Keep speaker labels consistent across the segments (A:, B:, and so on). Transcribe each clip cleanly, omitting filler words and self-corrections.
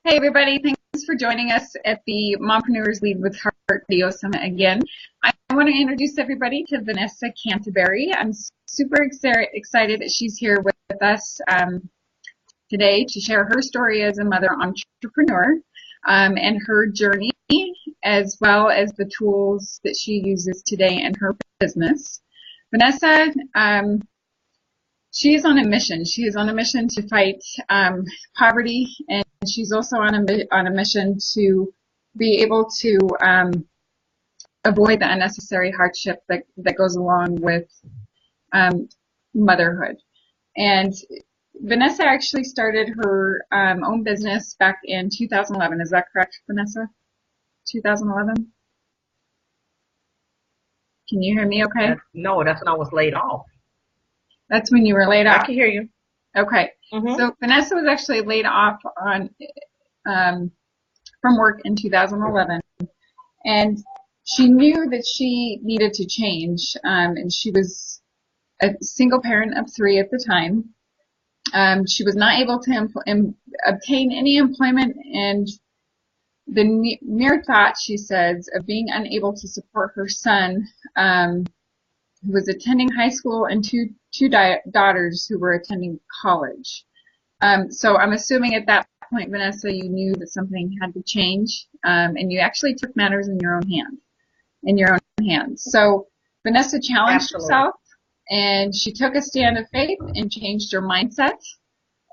A: Hey everybody, thanks for joining us at the Mompreneurs Lead with Heart Video Summit again. I want to introduce everybody to Vanessa Canteberry. I'm super excited that she's here with us today to share her story as a mother entrepreneur and her journey, as well as the tools that she uses today in her business. Vanessa, she is on a mission. She is on a mission to fight poverty, and she's also on a mission to be able to avoid the unnecessary hardship that goes along with motherhood. And Vanessa actually started her own business back in 2011. Is that correct, Vanessa? 2011? Can you hear me okay?
B: No, that's when I was laid off.
A: That's when you were laid off?
B: I can hear you.
A: Okay. Mm-hmm. So Vanessa was actually laid off from work in 2011. And she knew that she needed to change. And she was a single parent of 3 at the time. She was not able to obtain any employment, and the mere thought, she says, of being unable to support her son, who was attending high school, and two daughters who were attending college. So I'm assuming at that point, Vanessa, you knew that something had to change, and you actually took matters in your own hands. So Vanessa challenged herself, and she took a stand of faith and changed her mindset.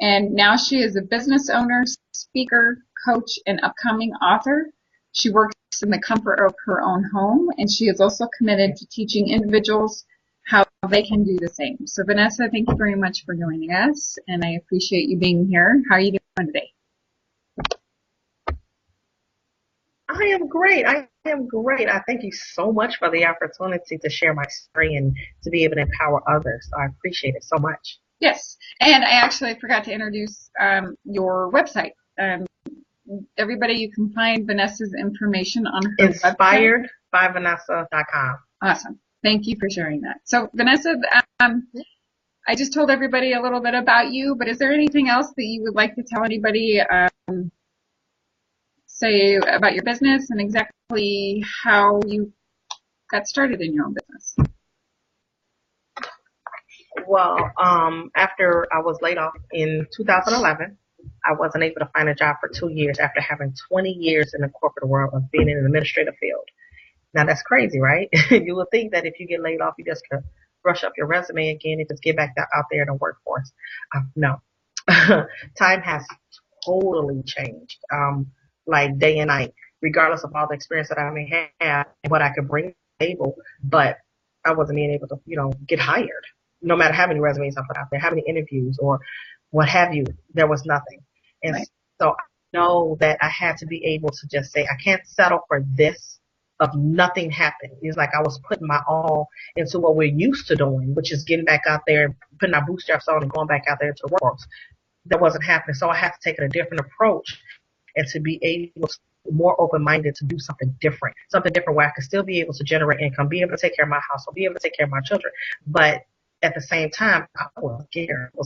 A: And now she is a business owner, speaker, coach, and upcoming author. She works in the comfort of her own home, and she is also committed to teaching individuals how they can do the same. So Vanessa, thank you very much for joining us, and I appreciate you being here. How are you doing today?
B: I am great. I thank you so much for the opportunity to share my story and to be able to empower others. So I appreciate it so much.
A: Yes, and I actually forgot to introduce your website. Everybody, you can find Vanessa's information on her website.
B: InspiredByVanessa.com.
A: Awesome. Thank you for sharing that. So Vanessa, I just told everybody a little bit about you, but is there anything else that you would like to tell anybody, say about your business and exactly how you got started in your own business?
B: Well, after I was laid off in 2011, I wasn't able to find a job for 2 years after having 20 years in the corporate world of being in an administrative field. Now that's crazy, right? You would think that if you get laid off, you just could brush up your resume again and just get back out there in the workforce. No. Time has totally changed, like day and night, regardless of all the experience that I may have and what I could bring to the table. But I wasn't being able to, get hired. No matter how many resumes I put out there, how many interviews or what have you, there was nothing. And right. So I know that I had to be able to just say, I can't settle for this of nothing happened. It's like I was putting my all into what we're used to doing, which is getting back out there, putting our bootstraps on and going back out there to the workforce. That wasn't happening. So I had to take a different approach and to be able to more open-minded to do something different where I could still be able to generate income, be able to take care of my household, be able to take care of my children. But at the same time, I was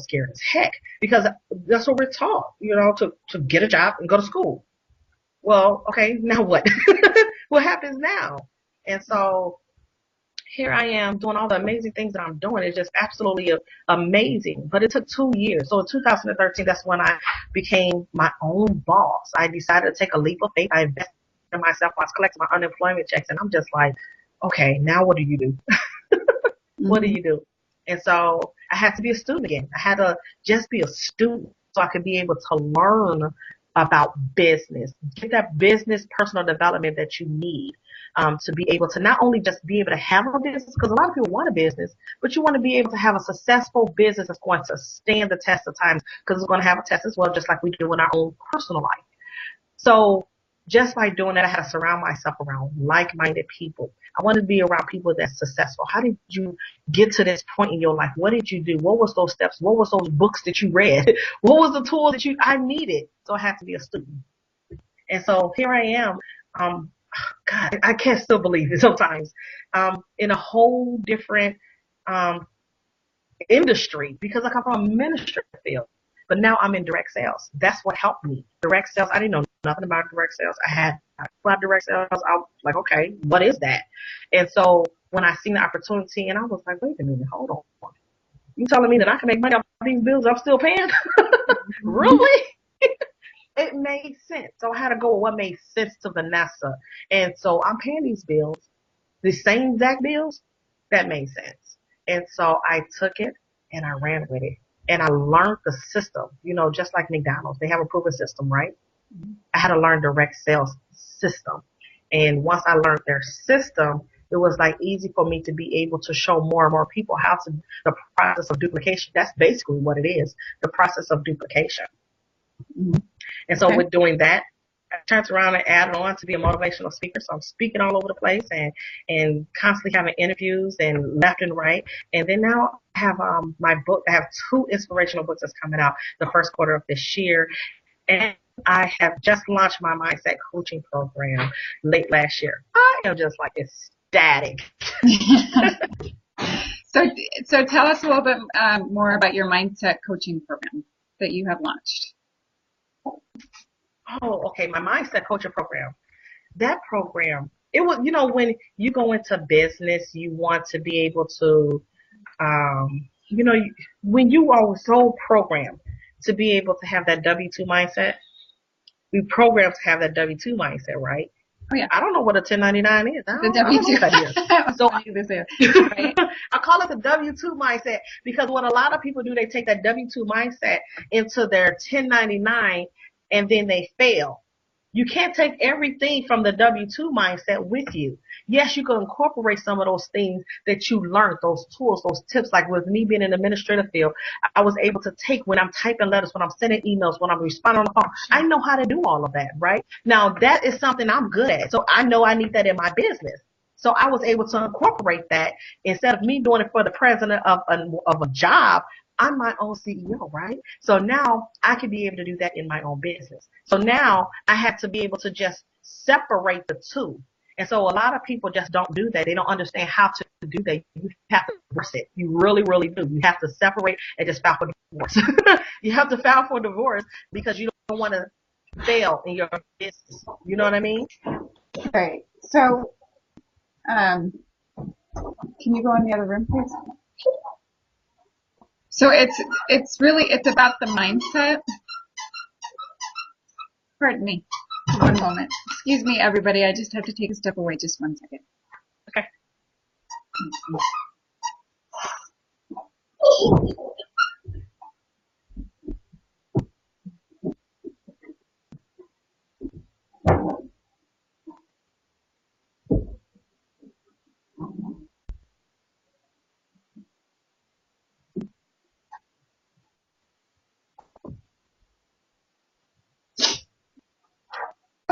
B: scared as heck, because that's what we're taught, to get a job and go to school. Well, okay, now what? What happens now? And so here I am doing all the amazing things that I'm doing. It's just absolutely amazing. But it took 2 years. So in 2013, that's when I became my own boss. I decided to take a leap of faith. I invested in myself. I was collecting my unemployment checks, and I'm just like, okay, now what do you do? What do you do? And so I had to be a student again. I had to just be a student so I could be able to learn about business, get that business personal development that you need to be able to not only just be able to have a business, because a lot of people want a business, but you want to be able to have a successful business that's going to stand the test of time, because it's going to have a test as well, just like we do in our own personal life. So just by doing that, I had to surround myself around like-minded people. I wanted to be around people that's successful. How did you get to this point in your life? What did you do? What was those steps? What was those books that you read? What was the tool that I needed? So I had to be a student. And so here I am. God, I can't still believe it sometimes. In a whole different industry, because I come from a ministry field. But now I'm in direct sales. That's what helped me. Direct sales, I didn't know nothing about direct sales. I had about direct sales. I was like, okay, what is that? And so when I seen the opportunity, and I was like, wait a minute, hold on. You telling me that I can make money off these bills I'm still paying? Really? It made sense. So I had to go with what made sense to Vanessa. And so I'm paying these bills, the same exact bills. That made sense. And so I took it and I ran with it. And I learned the system, just like McDonald's. They have a proven system, right? I had to learn direct sales system. And once I learned their system, it was like easy for me to be able to show more and more people the process of duplication. That's basically what it is, the process of duplication. Mm-hmm. And so with doing that, I turned around and added on to be a motivational speaker. So I'm speaking all over the place and constantly having interviews and left and right. And then now I have my book. I have 2 inspirational books that's coming out the first quarter of this year. And I have just launched my mindset coaching program late last year. I am just like ecstatic.
A: So tell us a little bit more about your mindset coaching program that you have launched.
B: Oh, okay. My mindset coaching program. That program, it was, when you go into business, you want to be able to, when you are so programmed to be able to have that W-2 mindset, we programmed to have that W-2 mindset, right?
A: Oh, yeah.
B: I don't know what a 1099 is.
A: The W-2.
B: Right? I call it the W-2 mindset because what a lot of people do, they take that W-2 mindset into their 1099 and then they fail. You can't take everything from the W-2 mindset with you. Yes, you can incorporate some of those things that you learned, those tools, those tips. Like with me being in the administrative field, I was able to take when I'm typing letters, when I'm sending emails, when I'm responding on the phone. I know how to do all of that, right? Now, that is something I'm good at. So I know I need that in my business. So I was able to incorporate that instead of me doing it for the president of a job. I'm my own CEO, right? So now I can be able to do that in my own business. So now I have to be able to just separate the two. And so a lot of people just don't do that. They don't understand how to do that. You have to divorce it. You really, really do. You have to separate and just file for divorce. You have to file for divorce because you don't want to fail in your business. You know what I mean?
A: Right. So, can you go in the other room, please? So it's about the mindset. Pardon me. One moment. Excuse me, everybody. I just have to take a step away. Just 1 second.
B: Okay.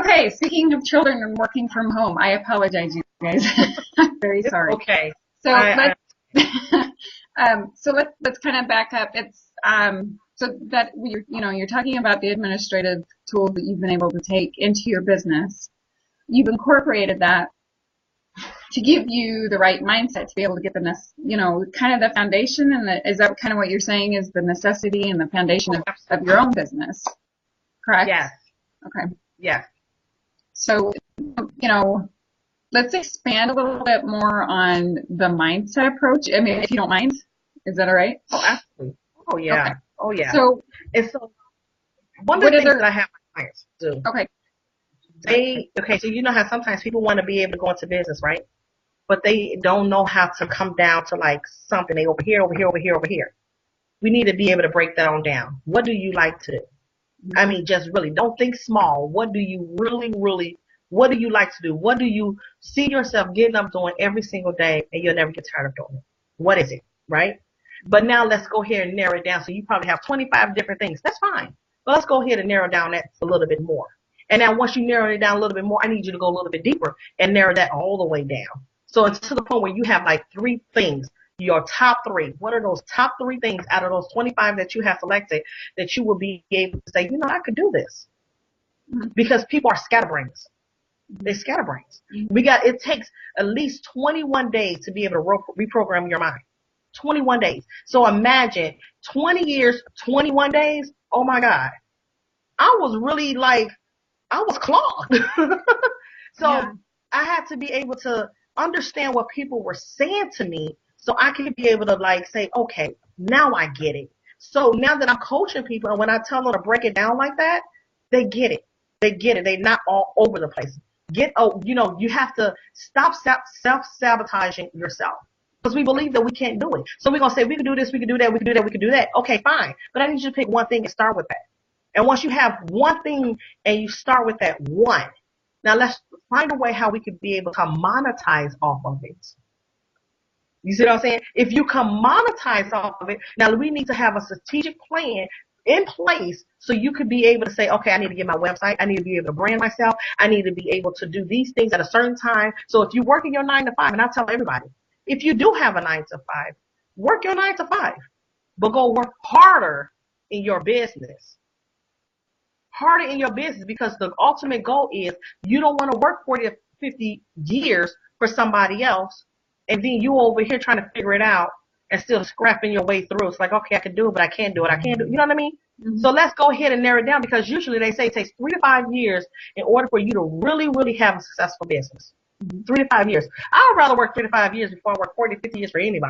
A: Okay, speaking of children and working from home, I apologize, you guys. I'm very sorry.
B: Okay.
A: So let's kind of back up. It's so that you're talking about the administrative tools that you've been able to take into your business. You've incorporated that to give you the right mindset to be able to get kind of the foundation, and is that kind of what you're saying is the necessity and the foundation of your own business, correct?
B: Yes.
A: Okay.
B: Yes.
A: So, let's expand a little bit more on the mindset approach. I mean, if you don't mind, is that all right?
B: Oh, absolutely. Oh, yeah. Okay. Oh, yeah.
A: So,
B: one of the things that I have my clients do.
A: Okay.
B: So you know how sometimes people want to be able to go into business, right? But they don't know how to come down to like something. They over here, over here, over here, over here. We need to be able to break that on down. What do you like to do? I mean, just really don't think small. What do you what do you like to do? What do you see yourself getting up doing every single day and you'll never get tired of doing it? What is it, right? But now let's go here and narrow it down. So you probably have 25 different things. That's fine. But let's go ahead and narrow down that a little bit more. And now once you narrow it down a little bit more, I need you to go a little bit deeper and narrow that all the way down. So it's to the point where you have like 3 things. Your top 3. What are those top 3 things out of those 25 that you have selected that you will be able to say, I could do this? Because people are scatterbrains. They're scatterbrains. It takes at least 21 days to be able to reprogram your mind. 21 days. So imagine 20 years, 21 days. oh my God, I was really like, I was clogged. So
A: Yeah.
B: I had to be able to understand what people were saying to me so I could be able to like say, okay, now I get it. So now that I'm coaching people and when I tell them to break it down like that, they get it. They get it. They're not all over the place. You have to stop self-sabotaging yourself. Because we believe that we can't do it. So we're going to say, we can do this, we can do that, we can do that, we can do that. Okay, fine. But I need you to pick one thing and start with that. And once you have one thing and you start with that one, now let's find a way how we could be able to monetize off of it. You see what I'm saying? If you can monetize off of it, now we need to have a strategic plan in place so you could be able to say, okay, I need to get my website. I need to be able to brand myself. I need to be able to do these things at a certain time. So if you're working your 9 to 5, and I tell everybody, if you do have a 9 to 5, work your 9 to 5, but go work harder in your business. Harder in your business because the ultimate goal is you don't want to work 40 or 50 years for somebody else and then you over here trying to figure it out and still scrapping your way through. It's like, okay, I can do it, but I can't do it. I can't do it. You know what I mean? Mm-hmm. So let's go ahead and narrow it down because usually they say it takes 3 to 5 years in order for you to really, really have a successful business. 3 to 5 years. I would rather work 3 to 5 years before I work 40, 50 years for anybody.